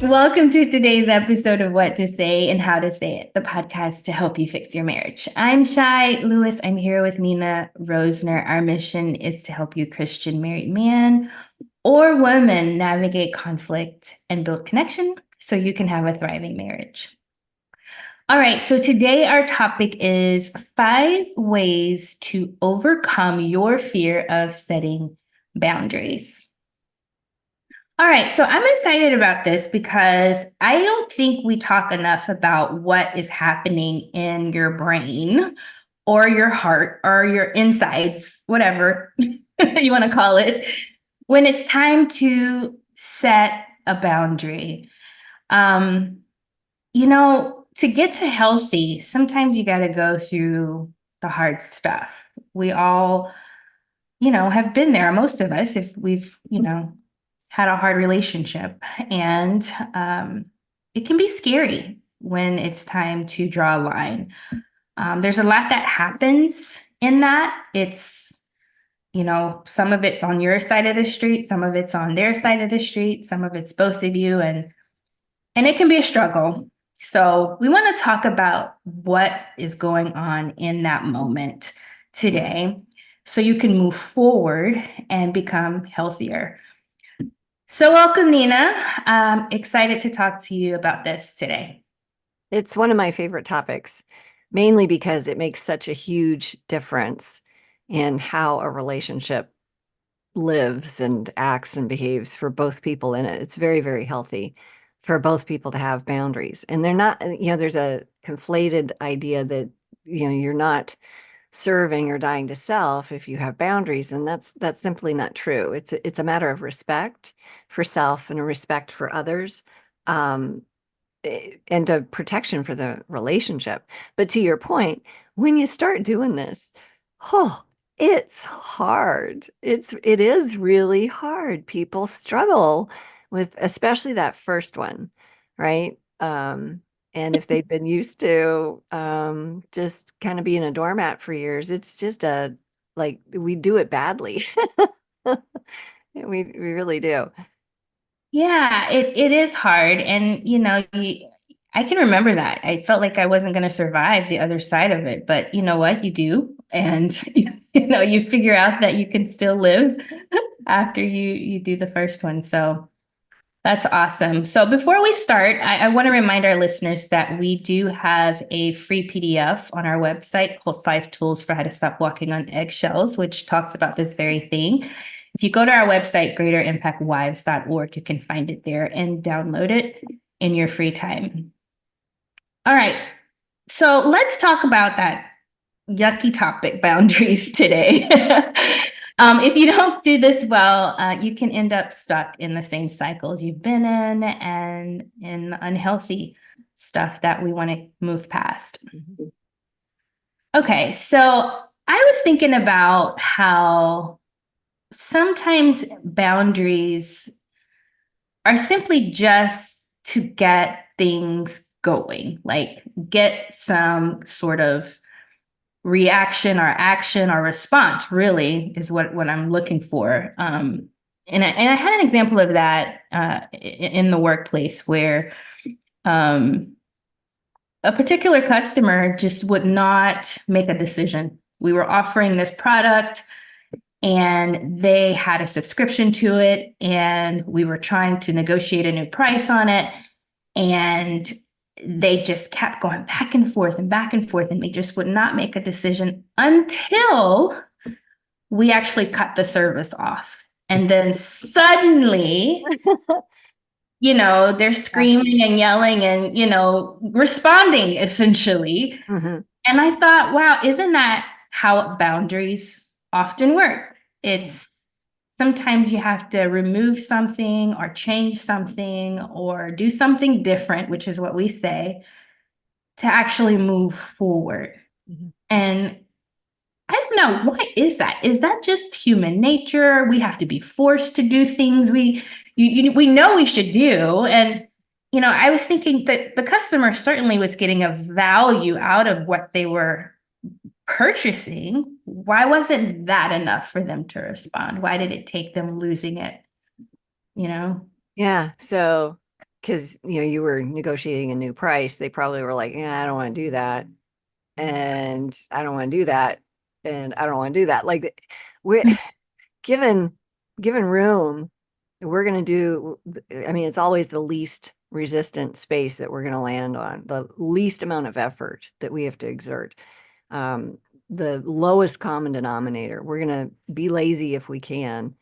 Welcome to today's episode of What to Say and How to Say It, the podcast to help you fix your marriage. I'm Shai Lewis. I'm here with Nina Rosner. Our mission is to help you, Christian married man or woman, navigate conflict and build connection so you can have a thriving marriage. All right, so today our topic is 5 ways to overcome your fear of setting boundaries. All right, so I'm excited about this because I don't think we talk enough about what is happening in your brain or your heart or your insides, whatever you want to call it, when it's time to set a boundary. Um, to get to healthy, sometimes you got to go through the hard stuff. We all, have been there, most of us, if we've, had a hard relationship. And it can be scary when it's time to draw a line. There's a lot that happens in that. Some of it's on your side of the street, some of it's on their side of the street, some of it's both of you, and it can be a struggle. So we want to talk about what is going on in that moment today so you can move forward and become healthier. So welcome, Nina. Excited to talk to you about this today. It's one of my favorite topics, mainly because it makes such a huge difference in how a relationship lives and acts and behaves for both people in it. It's very, very healthy for both people to have boundaries. And they're not, there's a conflated idea that, you're not serving or dying to self if you have boundaries, and that's simply not true. It's a matter of respect for self and a respect for others. And a protection for the relationship. But to your point, when you start doing this, oh, it's hard. It is really hard. People struggle with especially that first one, right? And if they've been used to just kind of being a doormat for years, it's just like we do it badly. We really do. Yeah, it is hard. And, I can remember that. I felt like I wasn't going to survive the other side of it. But you know what? You do. And, you figure out that you can still live after you do the first one. So that's awesome. So before we start, I want to remind our listeners that we do have a free PDF on our website called 5 Tools for How to Stop Walking on Eggshells, which talks about this very thing. If you go to our website, greaterimpactwives.org, you can find it there and download it in your free time. All right. So let's talk about that yucky topic, boundaries, today. If you don't do this well, you can end up stuck in the same cycles you've been in and in unhealthy stuff that we want to move past. Okay, so I was thinking about how sometimes boundaries are simply just to get things going, like get some sort of reaction or action or response, really is what I'm looking for. And I had an example of that in the workplace where a particular customer just would not make a decision. We were offering this product and they had a subscription to it, and we were trying to negotiate a new price on it. And they just kept going back and forth and back and forth, and they just would not make a decision until we actually cut the service off. And then suddenly, they're screaming and yelling and, responding essentially. Mhm. And I thought, wow, isn't that how boundaries often work? It's sometimes you have to remove something or change something or do something different, which is what we say, to actually move forward. Mhm. And I don't know, why is that? Is that just human nature? We have to be forced to do things we know we should do. And I was thinking that the customer certainly was getting a value out of what they were purchasing. Why wasn't that enough for them to respond? Why did it take them losing it? You know? Yeah. So because you were negotiating a new price, they probably were like, yeah, I don't want to do that, and I don't want to do that, and I don't want to do that. Like we're given given room, we're going to do, I mean, it's always the least resistant space that we're going to land on, the least amount of effort that we have to exert, um, the lowest common denominator. We're going to be lazy if we can.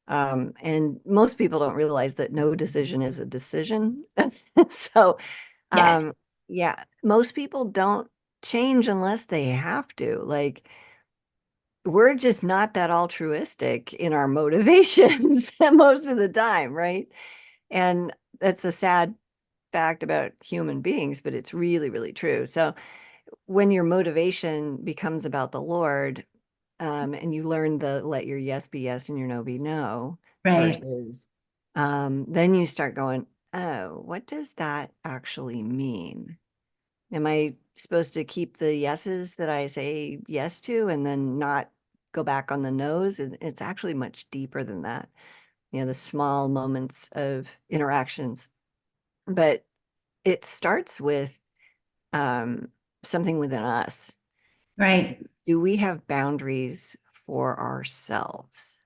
And most people don't realize that no decision is a decision. So, Yes. um, yeah, most people don't change unless they have to. Like, we're just not that altruistic in our motivations most of the time, right? And that's a sad fact about human beings, but it's really, really true. So when your motivation becomes about the Lord, and you learn the let your yes be yes and your no be no, Right. versus then you start going, oh, what does that actually mean? Am I supposed to keep the yeses that I say yes to and then not go back on the no's? It's actually much deeper than that. The small moments of interactions. But it starts with um, something within us. Right. Do we have boundaries for ourselves?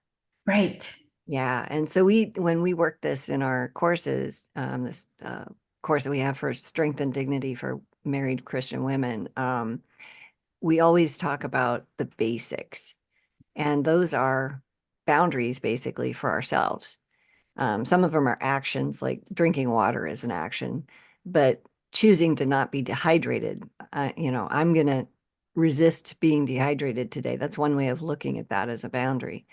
Right. Yeah. And so when we work this in our courses, this course that we have for strength and dignity for married Christian women, we always talk about the basics. And those are boundaries basically for ourselves. Some of them are actions, like drinking water is an action, but choosing to not be dehydrated. I'm going to resist being dehydrated today. That's one way of looking at that as a boundary.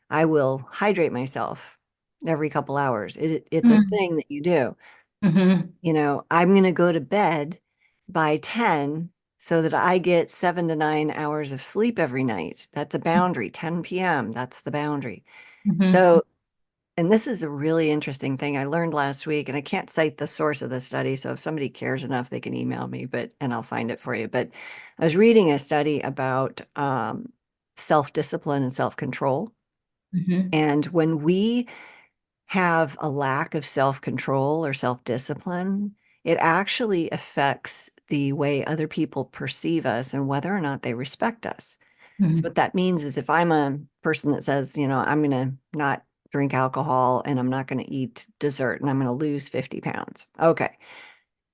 I will hydrate myself every couple hours. It's a Mm-hmm. thing that you do. Mm-hmm. I'm going to go to bed by 10 so that I get 7 to 9 hours of sleep every night. That's a boundary. 10 p.m., that's the boundary. Mm-hmm. So, and this is a really interesting thing I learned last week, and I can't cite the source of the study. So if somebody cares enough, they can email me, and I'll find it for you. But I was reading a study about self-discipline and self-control. Mm-hmm. And when we have a lack of self-control or self-discipline, it actually affects the way other people perceive us and whether or not they respect us. So Mm-hmm. what that means is if I'm a person that says, I'm going to not drink alcohol and I'm not going to eat dessert and I'm going to lose 50 pounds. Okay.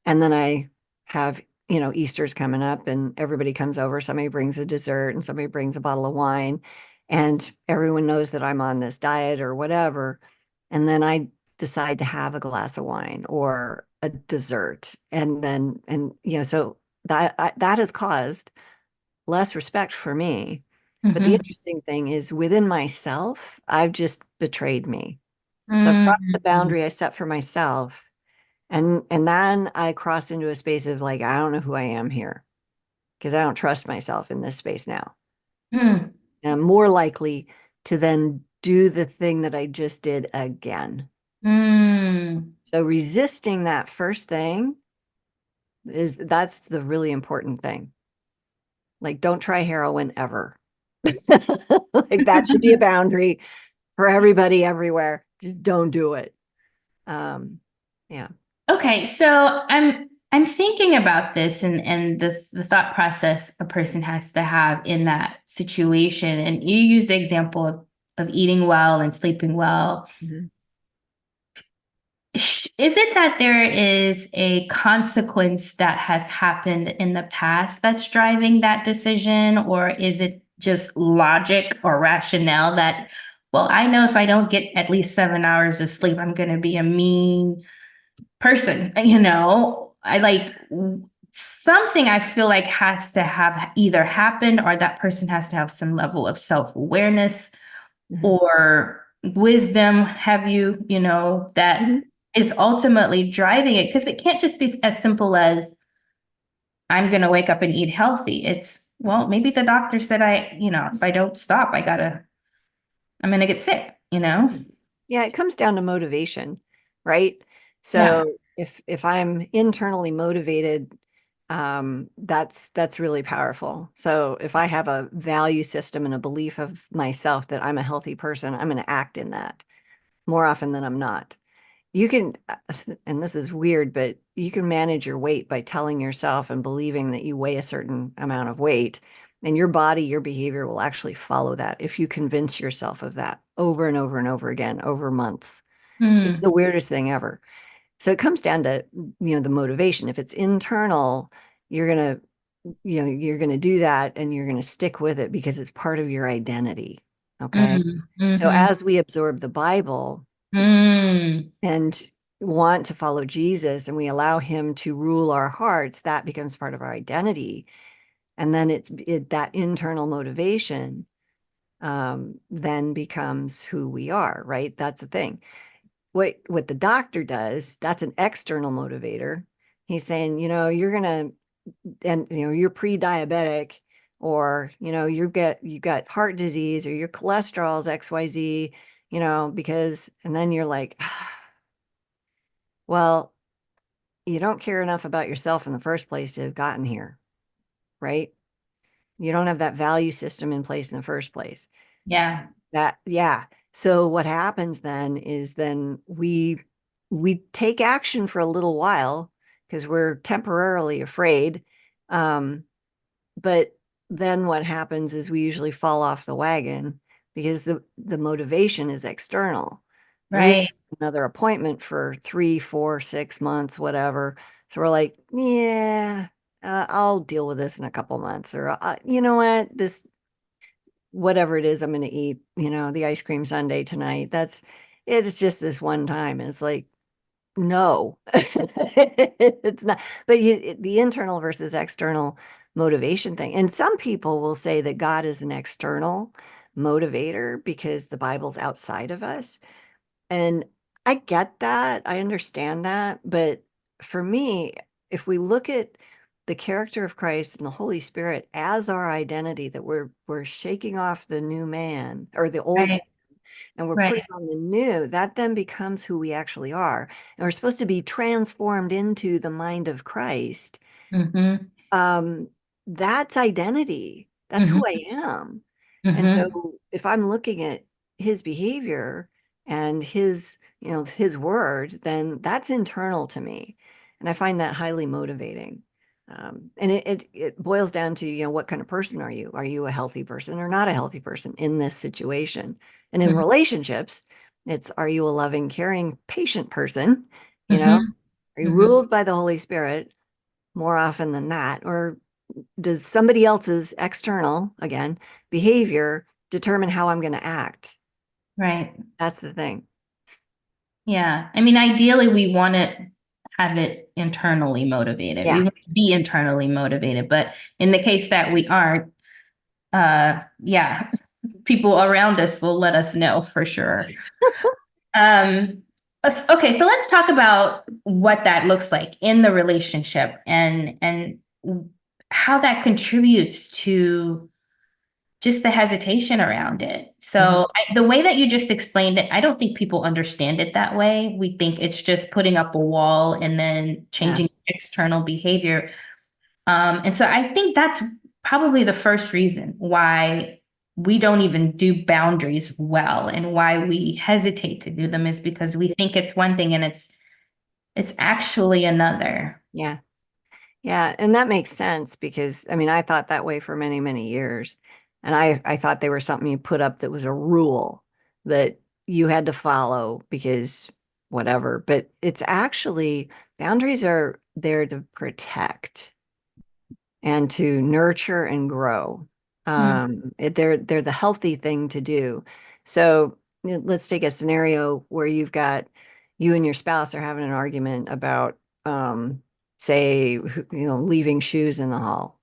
And then I have, Easter's coming up and everybody comes over. Somebody brings a dessert and somebody brings a bottle of wine and everyone knows that I'm on this diet or whatever. And then I decide to have a glass of wine or a dessert. So that has caused less respect for me. But the Mm-hmm. interesting thing is within myself, I've just betrayed me. So I've crossed the Mm-hmm. boundary I set for myself. And then I cross into a space of like, I don't know who I am here because I don't trust myself in this space now. Mm-hmm. I'm more likely to then do the thing that I just did again. Mm-hmm. So resisting that first thing that's the really important thing. Like, don't try heroin ever. Like that should be a boundary for everybody everywhere. Just don't do it. Um, yeah. Okay, so I'm thinking about this and the thought process a person has to have in that situation. And you use the example of eating well and sleeping well. Mhm. Is it that there is a consequence that has happened in the past that's driving that decision, or is it just logic or rationale that, well, I know if I don't get at least 7 hours of sleep, I'm going to be a mean person, I like something I feel like has to have either happened or that person has to have some level of self-awareness Mhm. or wisdom, that Mhm. is ultimately driving it. Because it can't just be as simple as I'm going to wake up and eat healthy. It's, well, maybe the doctor said if I don't stop, I'm going to get sick. Yeah, it comes down to motivation, right? Yeah. So if I'm internally motivated, that's really powerful. So if I have a value system and a belief of myself that I'm a healthy person, I'm going to act in that more often than I'm not. you can, and this is weird, but you can manage your weight by telling yourself and believing that you weigh a certain amount of weight, and your body, your behavior will actually follow that if you convince yourself of that over and over and over again over months. It's Mm, the weirdest thing ever. So it comes down to, the motivation. If it's internal, you're gonna, you're gonna do that and you're gonna stick with it because it's part of your identity. Okay. mm, So mhm, as we absorb the Bible mm, and want to follow Jesus and we allow him to rule our hearts, that becomes part of our identity. And then that internal motivation then becomes who we are, right? That's the thing. What the doctor does, that's an external motivator. He's saying, you're gonna, and you're pre-diabetic, or you got heart disease, or your cholesterol's XYZ, because, and then you're like, well, you don't care enough about yourself in the first place to have gotten here, right? You don't have that value system in place in the first place. yeah, Yeah. So what happens then is then we take action for a little while because we're temporarily afraid. Um, but then what happens is we usually fall off the wagon because the motivation is external. And we right. have another appointment for 3, 4, 6 months, whatever. So we're like, yeah, I'll deal with this in a couple months, or you know what, this whatever it is I'm going to eat, the ice cream sundae tonight. It's just this one time. It's like, no, it's not. But the internal versus external motivation thing. And some people will say that God is an external motivator because the Bible's outside of us. And I get that. I understand that. But for me, if we look at the character of Christ and the Holy Spirit as our identity, that we're shaking off the new man or the old, Right, and we're right. putting on the new, that then becomes who we actually are. And we're supposed to be transformed into the mind of Christ. Mm-hmm, um, that's identity. That's who mm-hmm, I am. And mm-hmm, so if I'm looking at his behavior and his word, then that's internal to me. And I find that highly motivating. And it boils down to, what kind of person are you? Are you a healthy person or not a healthy person in this situation? And in mm-hmm, relationships, it's, are you a loving, caring, patient person? You know, mm-hmm, are you mm-hmm. ruled by the Holy Spirit more often than that? Or does somebody else's external, again, behavior determine how I'm going to act? Right. That's the thing. Yeah. I mean, ideally, we want to have it internally motivated. We Yeah. want to be internally motivated, but in the case that we aren't, yeah, people around us will let us know for sure. Okay, so let's talk about what that looks like in the relationship and how that contributes to just the hesitation around it. Mhm. So the way that you just explained it, I don't think people understand it that way. We think it's just putting up a wall and then Yeah. changing external behavior. And so I think that's probably the first reason why we don't even do boundaries well and why we hesitate to do them is because we think it's one thing and it's actually another. Yeah. Yeah. And that makes sense because, I mean, I thought that way for many, many years. And I thought they were something you put up that was a rule that you had to follow because whatever. But it's actually, boundaries are there to protect and to nurture and grow. Mm, They're the healthy thing to do. So let's take a scenario where you and your spouse are having an argument about, say, leaving shoes in the hall.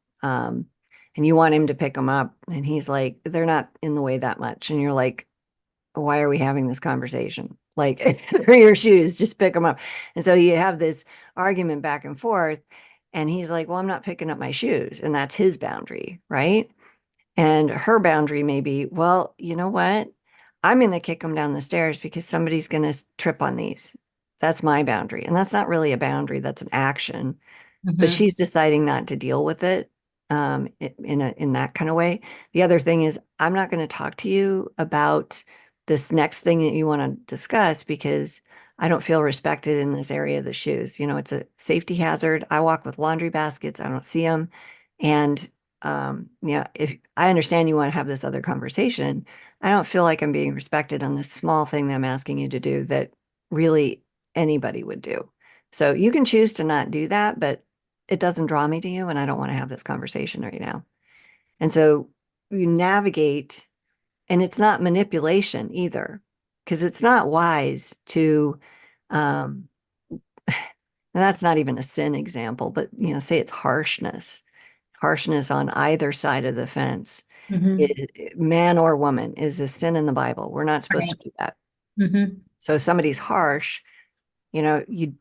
And you want him to pick them up, and he's like, they're not in the way that much. And you're like, why are we having this conversation? Like, they're your shoes, just pick them up. And so you have this argument back and forth. And he's like, well, I'm not picking up my shoes. And that's his boundary, right? And her boundary may be, well, you know what? I'm going to kick them down the stairs because somebody's going to trip on these. That's my boundary. And that's not really a boundary, that's an action, but mhm, she's deciding not to deal with it in that kind of way. The other thing is, I'm not going to talk to you about this next thing that you want to discuss because I don't feel respected in this area of the shoes. It's a safety hazard. I walk with laundry baskets. I don't see them. And yeah, if I understand you want to have this other conversation, I don't feel like I'm being respected on this small thing that I'm asking you to do that really anybody would do. So you can choose to not do that, but it doesn't draw me to you, and I don't want to have this conversation right now. And so you navigate, and it's not manipulation either, because it's not wise to, um, and that's not even a sin example, but say it's harshness on either side of the fence. Mm-hmm. Man or woman is a sin in the Bible. We're not supposed Right. to do that. Mm-hmm. So if somebody's harsh, you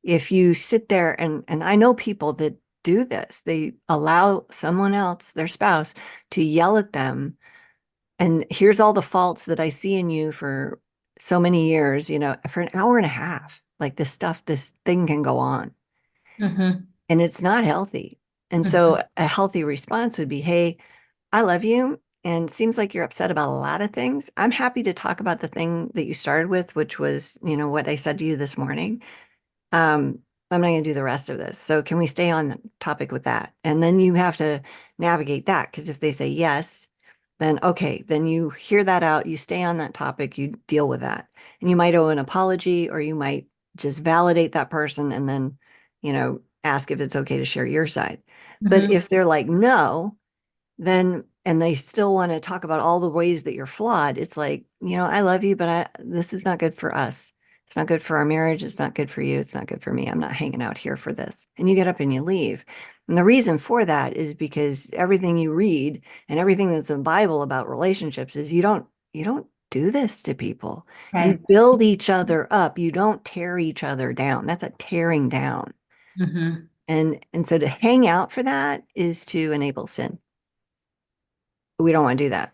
if you sit there and I know people that do this, they allow someone else, their spouse, to yell at them. And here's all the faults that I see in you for so many years, for an hour and a half. Like this thing can go on, Mm-hmm. and it's not healthy. And Mm-hmm. so a healthy response would be, hey, I love you. And it seems like you're upset about a lot of things. I'm happy to talk about the thing that you started with, which was, what I said to you this morning. um, I'm not going to do the rest of this. So can we stay on the topic with that? And then you have to navigate that, because if they say yes, then okay, then you hear that out, you stay on that topic, you deal with that. And you might owe an apology, or you might just validate that person and then, ask if it's okay to share your side. But Mm-hmm. if they're like, no, then and they still want to talk about all the ways that you're flawed, it's like, I love you, but this is not good for us. It's not good for our marriage. It's not good for you. It's not good for me. I'm not hanging out here for this. And you get up and you leave. And the reason for that is because everything you read and everything that's in the Bible about relationships is you don't do this to people. You Right. build each other up. You don't tear each other down. That's a tearing down. Mm-hmm. And so to hang out for that is to enable sin. We don't want to do that.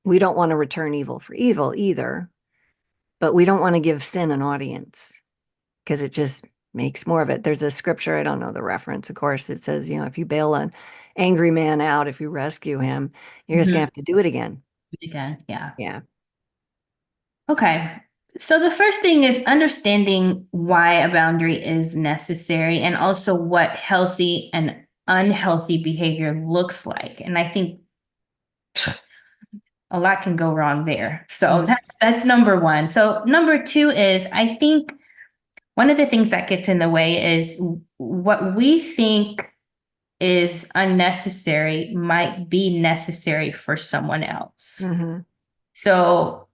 We don't want to return evil for evil either, but we don't want to give sin an audience, because it just makes more of it. There's a scripture, I don't know the reference, of course, it says, if you bail an angry man out, if you rescue him, you're just gonna Mm-hmm. have to do it again. Again, yeah. Yeah. Okay. So the first thing is understanding why a boundary is necessary and also what healthy and unhealthy behavior looks like. And I think a lot can go wrong there. So Mm, that's number one. So number two is I think one of the things that gets in the way is what we think is unnecessary might be necessary for someone else. mhm. So,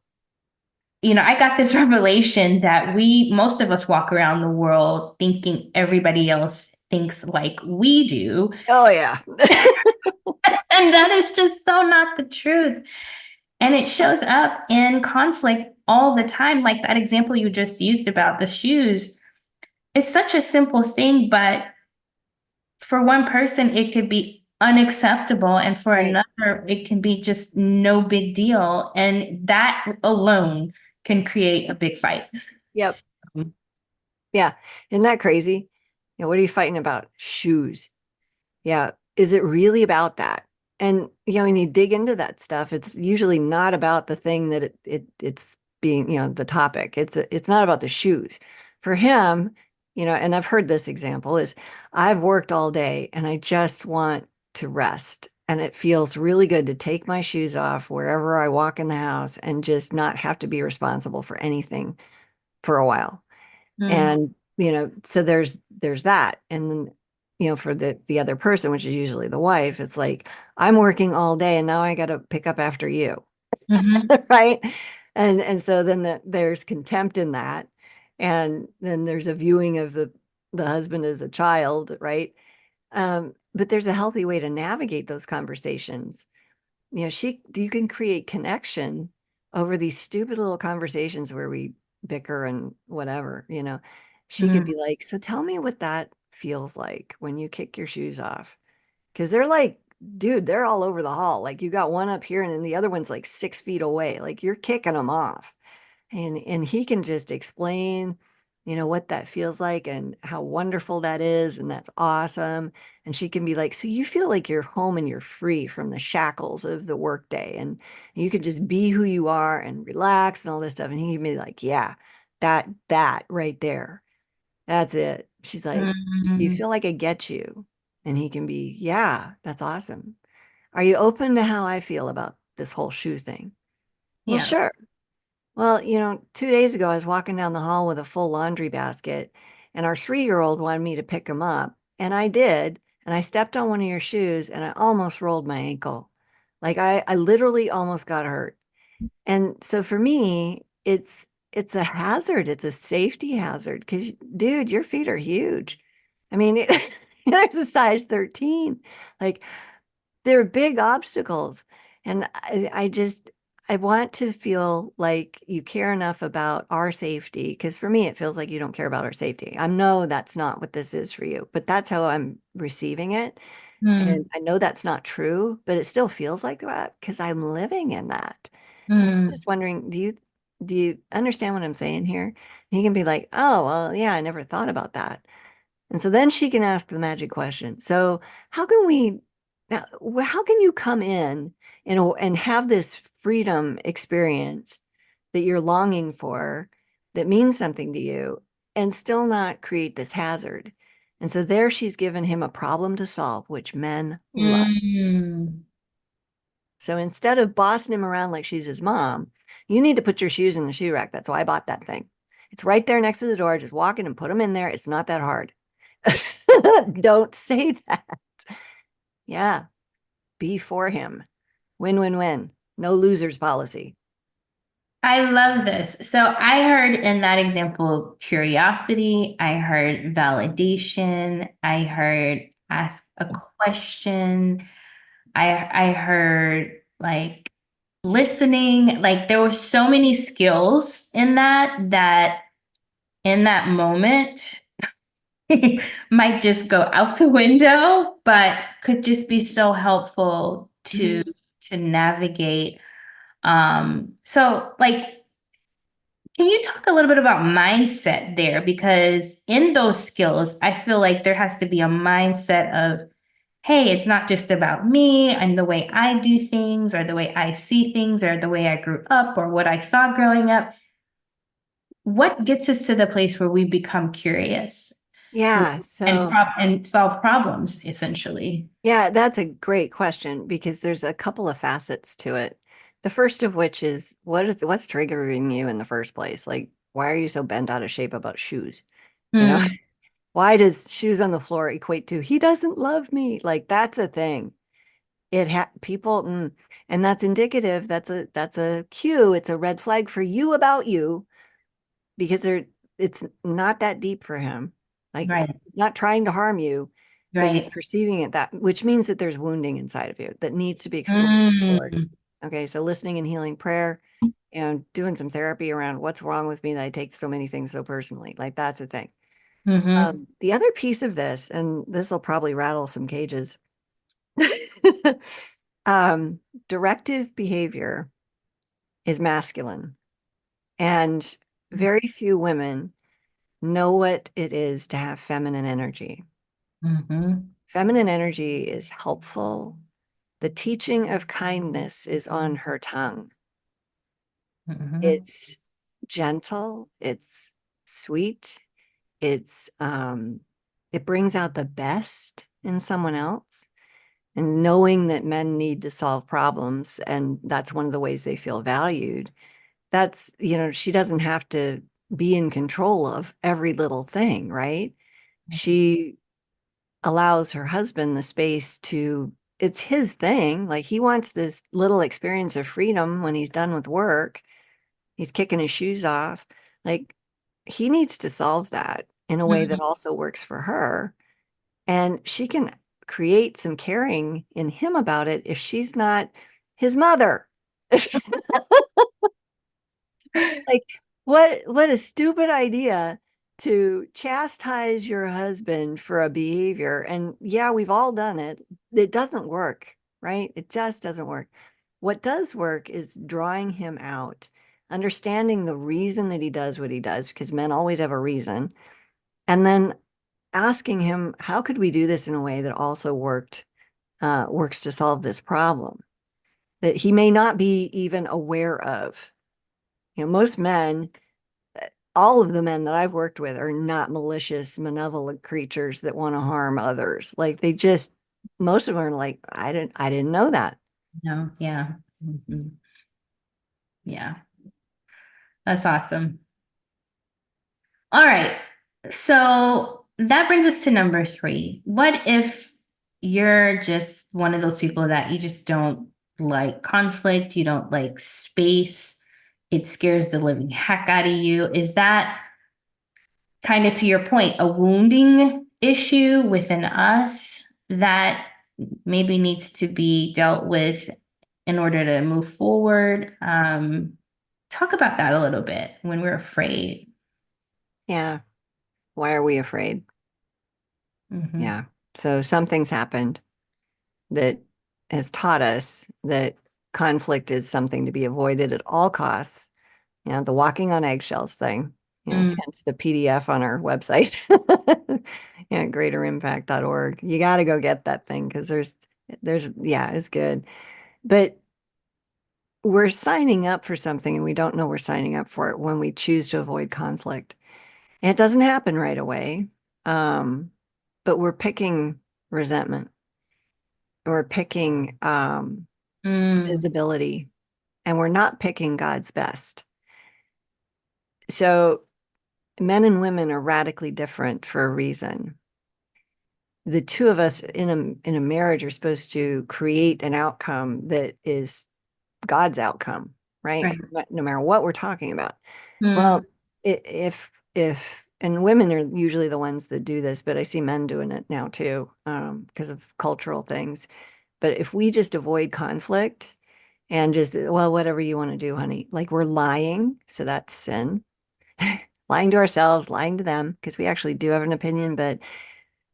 I got this revelation that most of us walk around the world thinking everybody else thinks like we do. Oh yeah. And that is just so not the truth. And it shows up in conflict all the time. Like that example you just used about the shoes. It's such a simple thing, but for one person, it could be unacceptable. And for Right. another, it can be just no big deal. And that alone can create a big fight. Yep. So, Yeah. Isn't that crazy? What are you fighting about? Shoes. Yeah. Is it really about that? And when you dig into that stuff, it's usually not about the thing that it's being, the topic. It's not about the shoes. For him, and I've heard this example is, I've worked all day and I just want to rest. And it feels really good to take my shoes off wherever I walk in the house and just not have to be responsible for anything for a while. mm, And so there's that. And then for the other person, which is usually the wife, it's like, I'm working all day and now I got to pick up after you. mhm, Right. And so then there's contempt in that, and then there's a viewing of the husband as a child, right? But there's a healthy way to navigate those conversations. You can create connection over these stupid little conversations where we bicker and whatever. She could mm, be like, so tell me what that feels like when you kick your shoes off. Because they're like, dude, they're all over the hall. Like, you got one up here and then the other one's like 6 feet away. Like, you're kicking them off. And he can just explain, what that feels like and how wonderful that is, and that's awesome. And she can be like, so you feel like you're home and you're free from the shackles of the workday, and you can just be who you are and relax and all this stuff. And he can be like, yeah, that right there. That's it. She's like, "Do you Mm, feel like I get you?" And he can be, "Yeah, that's awesome. Are you open to how I feel about this whole shoe thing?" Well, yeah. sure. Well, 2 days ago, I was walking down the hall with a full laundry basket, and our 3-year-old wanted me to pick him up. And I did. And I stepped on one of your shoes and I almost rolled my ankle. Like I literally almost got hurt. And so for me, it's a hazard. It's a safety hazard because, dude, your feet are huge. I mean, there's a size 13. Like they're big obstacles. And I want to feel like you care enough about our safety. Because for me, it feels like you don't care about our safety. I know that's not what this is for you, but that's how I'm receiving it. And Mm, I know that's not true, but it still feels like that because I'm living in that. And I'm mm, just wondering, do you understand what I'm saying here? And he can be like, "Oh, well, yeah, I never thought about that." And so then she can ask the magic question. So how can we, how can you come in and have this freedom experience that you're longing for, that means something to you, and still not create this hazard? And so there she's given him a problem to solve, which men love. mm. So instead of bossing him around like she's his mom, you need to put your shoes in the shoe rack. That's why I bought that thing. It's right there next to the door. Just walk in and put them in there. It's not that hard. Don't say that. Yeah, be for him. Win, win, win. No losers policy. I love this. So I heard in that example curiosity, I heard validation, I heard ask a question, I heard like listening. Like there were so many skills in that in that moment might just go out the window, but could just be so helpful to Mhm. navigate. So like can you talk a little bit about mindset there? Because in those skills, I feel like there has to be a mindset of, hey, it's not just about me and the way I do things or the way I see things or the way I grew up or what I saw growing up. What gets us to the place where we become curious Yeah, and so and solve problems, essentially? yeah, that's a great question because there's a couple of facets to it. The first of which is what's triggering you in the first place? Like, why are you so bent out of shape about shoes? You know, Mm, why does shoes on the floor equate to he doesn't love me? Like that's a thing. People, and that's indicative. That's a cue. It's a red flag for you about you because it's not that deep for him. Like right, not trying to harm you, but you're right. perceiving it that, which means that there's wounding inside of you that needs to be explored. Lord. Mm, Okay, so listening and healing prayer and doing some therapy around what's wrong with me that I take so many things so personally. Like that's the thing. mm-hmm, The other piece of this, and this will probably rattle some cages, um, directive behavior is masculine, and very few women know what it is to have feminine energy. mm-hmm, Feminine energy is helpful. The teaching of kindness is on her tongue. mm-hmm, It's gentle, it's sweet, it brings out the best in someone else. And knowing that men need to solve problems, and that's one of the ways they feel valued, she doesn't have to be in control of every little thing, right? She allows her husband the space to, it's his thing. Like he wants this little experience of freedom when he's done with work. He's kicking his shoes off. Like he needs to solve that in a way that mm-hmm. also works for her. And she can create some caring in him about it if she's not his mother. Like, what a stupid idea to chastise your husband for a behavior. And yeah, we've all done it. It doesn't work, right? It just doesn't work. What does work is drawing him out, understanding the reason that he does what he does, because men always have a reason, and then asking him, how could we do this in a way that also works to solve this problem that he may not be even aware of? Most men all of the men that I've worked with are not malicious, malevolent creatures that want to harm others. Like they just, most of them are like, I didn't know that. No, yeah. Mhm. Yeah, that's awesome. All right. So that brings us to number three. What if you're just one of those people that you just don't like conflict, you don't like space, it scares the living heck out of you? Is that kind of to your point, a wounding issue within us that maybe needs to be dealt with in order to move forward? Talk about that a little bit when we're afraid. Yeah. Why are we afraid? Mhm. Yeah. So something's happened that has taught us that conflict is something to be avoided at all costs. You know, the walking on eggshells thing, Mm, hence the PDF on our website. Yeah, greaterimpact.org. You got to go get that thing because yeah, it's good. But we're signing up for something and we don't know we're signing up for it when we choose to avoid conflict. And it doesn't happen right away. Um, but we're picking resentment. We're picking mm, visibility and we're not picking God's best. So men and women are radically different for a reason. The two of us in a marriage are supposed to create an outcome that is God's outcome, right? right. No matter what we're talking about. Mm, Well, if and women are usually the ones that do this, but I see men doing it now too, because of cultural things. But if we just avoid conflict and just, well, whatever you want to do, honey, like we're lying, so that's sin. Lying to ourselves, lying to them, because we actually do have an opinion, but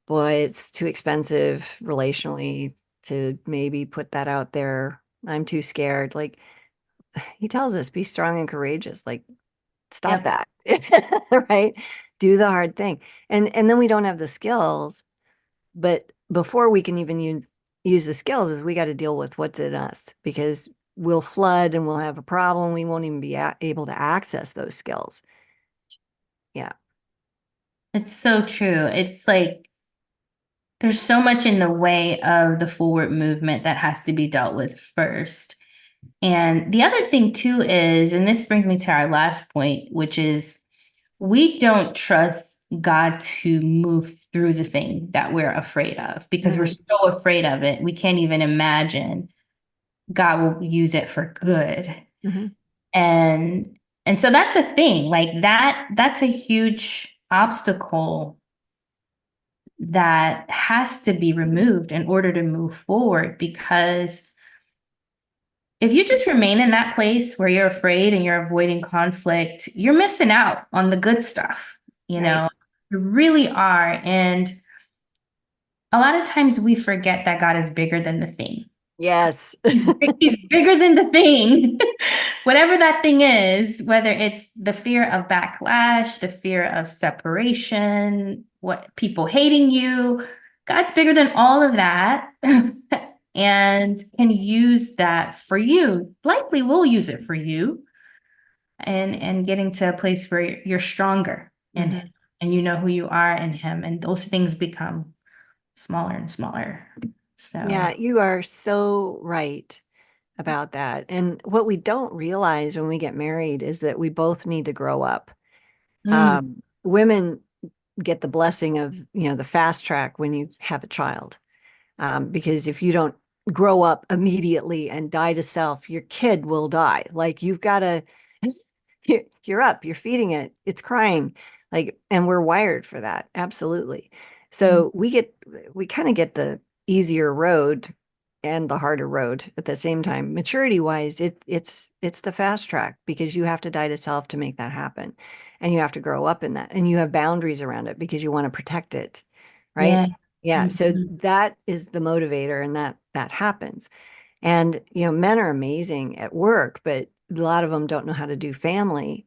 boy, it's too expensive relationally to maybe put that out there. I'm too scared. Like he tells us, be strong and courageous. Like, stop yep. that. Right? Do the hard thing. And then we don't have the skills, but before we can even use the skills is we got to deal with what's in us because we'll flood and we'll have a problem. We won't even be able to access those skills. Yeah. It's so true. It's like there's so much in the way of the forward movement that has to be dealt with first. And the other thing too is, and this brings me to our last point, which is we don't trust God to move through the thing that we're afraid of because we're Mhm. so afraid of it. We can't even imagine God will use it for good. Mhm. And and so that's a thing. Like that's a huge obstacle that has to be removed in order to move forward because if you just remain in that place where you're afraid and you're avoiding conflict, you're missing out on the good stuff, you Right. know, you really are. And a lot of times we forget that God is bigger than the thing. Yes. He's bigger than the thing. Whatever that thing is, whether it's the fear of backlash, the fear of separation, what people hating you, God's bigger than all of that and can use that for you. Likely will use it for you and getting to a place where you're stronger in him Mhm. and you know who you are in him and those things become smaller and smaller. So, Yeah, you are so right about that. And what we don't realize when we get married is that we both need to grow up. mm, Women get the blessing of, the fast track when you have a child. Because if you don't grow up immediately and die to self, your kid will die. Like you've got to, you're up, you're feeding it, it's crying. Like, and we're wired for that. Absolutely. mm, So we kind of get the easier road and the harder road at the same time. Maturity wise, it's the fast track because you have to die to self to make that happen. And you have to grow up in that. And you have boundaries around it because you want to protect it. Right. yeah. Yeah. So Mhm. that is the motivator and that happens. And, men are amazing at work, but a lot of them don't know how to do family.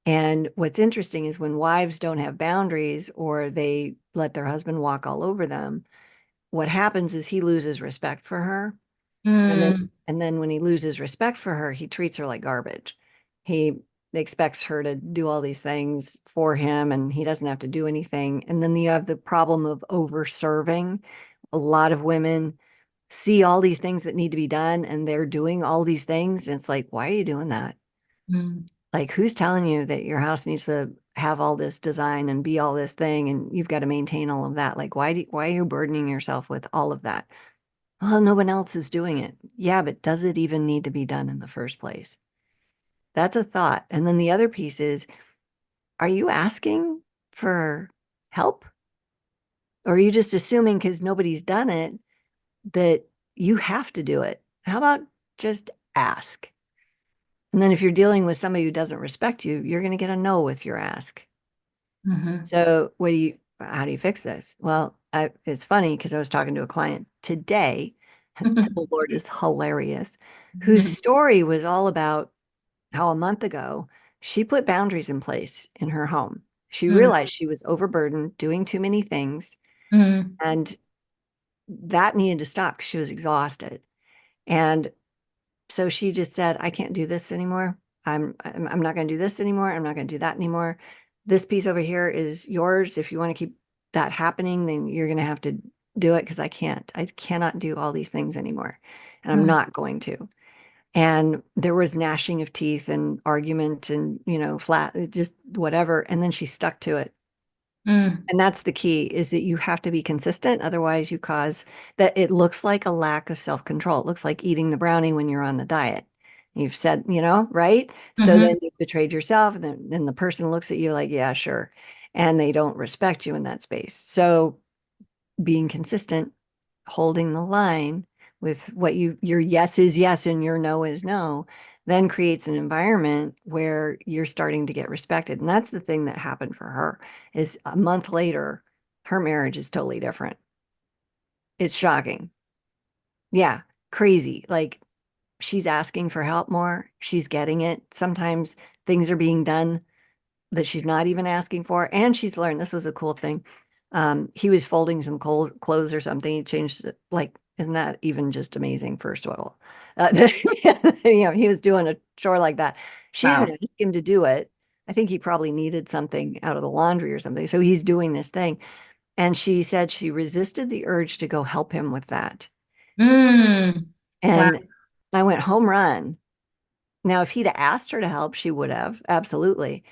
And what's interesting is when wives don't have boundaries or they let their husband walk all over them, what happens is he loses respect for her. And then Mm, and then when he loses respect for her, he treats her like garbage. He expects her to do all these things for him and he doesn't have to do anything. And then you have the problem of over serving. A lot of women see all these things that need to be done and they're doing all these things. And it's like, why are you doing that? Mm. Like, who's telling you that your house needs to have all this design and be all this thing and you've got to maintain all of that? Like, why are you burdening yourself with all of that? Well, no one else is doing it. Yeah, but does it even need to be done in the first place? That's a thought. And then the other piece is, are you asking for help? Or are you just assuming because nobody's done it that you have to do it? How about just ask? And then if you're dealing with somebody who doesn't respect you, you're going to get a no with your ask. Mhm. So how do you fix this? Well, it's funny because I was talking to a client today, the Lord is hilarious, whose story was all about how a month ago she put boundaries in place in her home. She Mm, realized she was overburdened, doing too many things, mm, and that needed to stop 'cause she was exhausted. And so she just said, I can't do this anymore. I'm not going to do this anymore. I'm not going to do that anymore. This piece over here is yours. If you want to keep that happening, then you're going to have to do it because I cannot do all these things anymore. And I'm mm, not going to. And there was gnashing of teeth and argument and, flat, just whatever. And then she stuck to it. mm, And that's the key is that you have to be consistent. Otherwise, you cause that it looks like a lack of self-control. It looks like eating the brownie when you're on the diet. You've said, right? So then mhm. you've betrayed yourself, and then the person looks at you like, yeah, sure. And they don't respect you in that space. So being consistent, holding the line with what your yes is yes and your no is no, then creates an environment where you're starting to get respected. And that's the thing that happened for her is a month later, her marriage is totally different. It's shocking. Yeah, crazy. Like she's asking for help more. She's getting it. Sometimes things are being done that she's not even asking for. And she's learned this was a cool thing. He was folding some clothes or something. He changed it. Like, isn't that even just amazing? First of all, he was doing a chore like that. She didn't Wow. ask him to do it. I think he probably needed something out of the laundry or something. So he's doing this thing. And she said she resisted the urge to go help him with that. Mm. Wow. And I went home run. Now, if he'd asked her to help, she would have absolutely.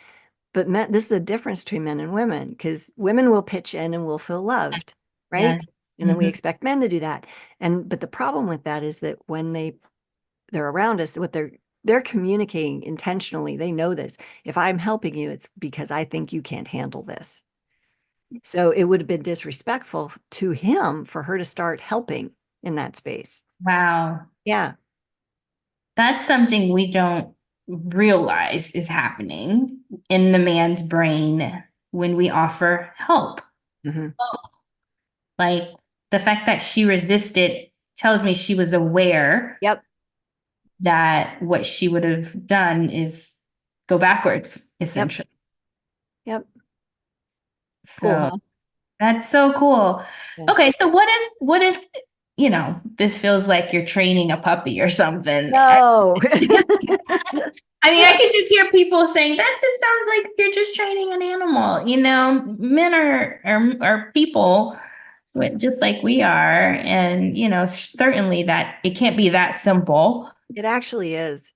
But this is a difference between men and women because women will pitch in and will feel loved, Yeah. right? And then we Mhm. expect men to do that. But the problem with that is that when they're around us, what they're communicating intentionally, they know this. If I'm helping you, it's because I think you can't handle this. So it would have been disrespectful to him for her to start helping in that space. Wow. Yeah. That's something we don't realize is happening in the man's brain when we offer help. Hmm. Like the fact that she resisted tells me she was aware Yep. that what she would have done is go backwards, Yep. essentially. Yep. Cool, So huh? that's so cool. Yeah. Okay, so what if, this feels like you're training a puppy or something? No. I mean, I could just hear people saying that just sounds like you're just training an animal. Men are people just like we are, and certainly that it can't be that simple. It actually is.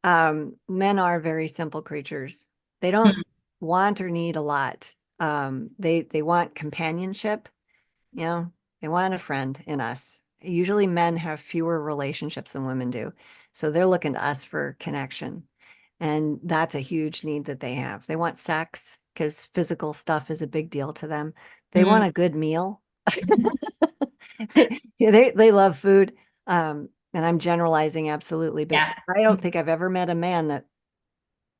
Men are very simple creatures. They don't Mm, want or need a lot. They want companionship, you know, they want a friend in us. Usually men have fewer relationships than women do. So they're looking to us for connection. And that's a huge need that they have. They want sex because physical stuff is a big deal to them. They mm, want a good meal. Yeah, they love food. And I'm generalizing absolutely, but yeah, I don't think I've ever met a man that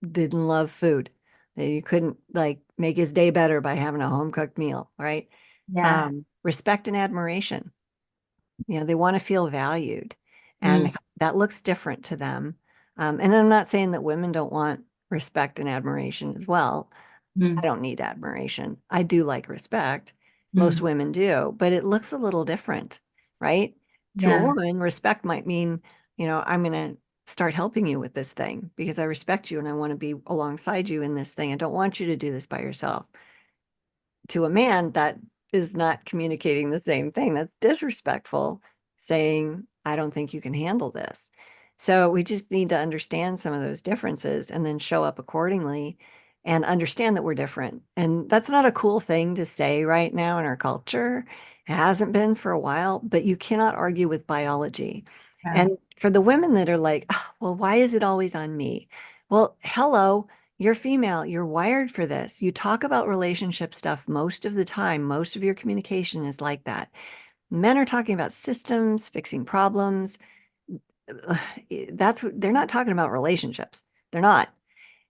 didn't love food. That you couldn't like make his day better by having a home cooked meal, right? yeah, Respect and admiration. They want to feel valued, mm, and that looks different to them. And I'm not saying that women don't want respect and admiration as well. I mm, don't need admiration. I do like respect. Most mm, women do, but it looks a little different, right? To a yeah, woman, respect might mean, I'm going to start helping you with this thing because I respect you and I want to be alongside you in this thing. I don't want you to do this by yourself. To a man, that is not communicating the same thing. That's disrespectful, saying, I don't think you can handle this. So we just need to understand some of those differences and then show up accordingly and understand that we're different. And that's not a cool thing to say right now in our culture. It hasn't been for a while, but you cannot argue with biology. Yeah. And for the women that are like, "Oh, well, why is it always on me?" Well, hello, you're female, you're wired for this. You talk about relationship stuff most of the time. Most of your communication is like that. Men are talking about systems, fixing problems. That's what they're not talking about relationships. They're not.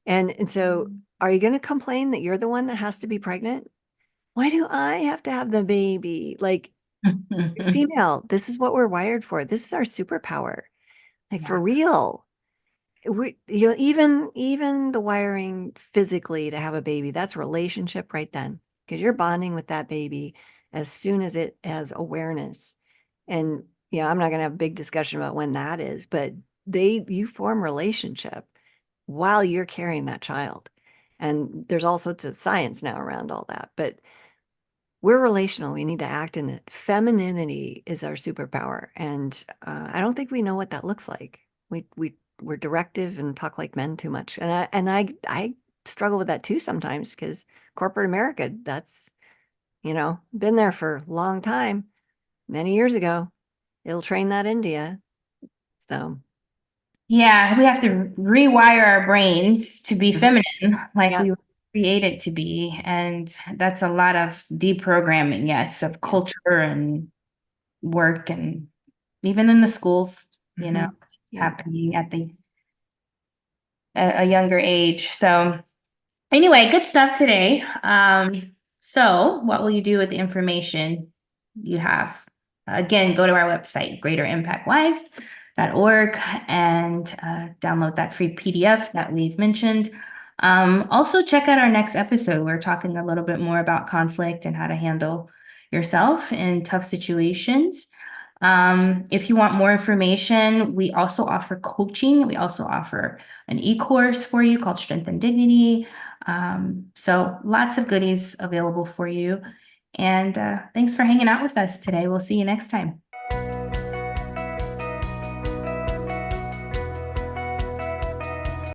And so are you going to complain that you're the one that has to be pregnant? Why do I have to have the baby? Like, you're female, this is what we're wired for. This is our superpower. Like for Yeah. real. Even the wiring physically to have a baby, that's relationship right then, because you're bonding with that baby as soon as it has awareness. And yeah, I'm not going to have a big discussion about when that is, but you form relationship while you're carrying that child. And there's all sorts of science now around all that, but we're relational. We need to act in it. Femininity is our superpower, and I don't think we know what that looks like. We're directive and talk like men too much, and I struggle with that too sometimes because corporate America, that's been there for a long time, many years ago. It'll train that into you. So Yeah, we have to rewire our brains to be mhm. feminine, like Yeah, we were created to be. And that's a lot of deprogramming, yes, of yes, culture and work and even in the schools, hmm, yeah. happening at a younger age. So anyway, good stuff today. So what will you do with the information you have? Again, go to our website, greaterimpactwives.org, and download that free PDF that we've mentioned. Also, check out our next episode. We're talking a little bit more about conflict and how to handle yourself in tough situations. If you want more information, we also offer coaching. We also offer an e-course for you called Strength and Dignity. So lots of goodies available for you. And thanks for hanging out with us today. We'll see you next time.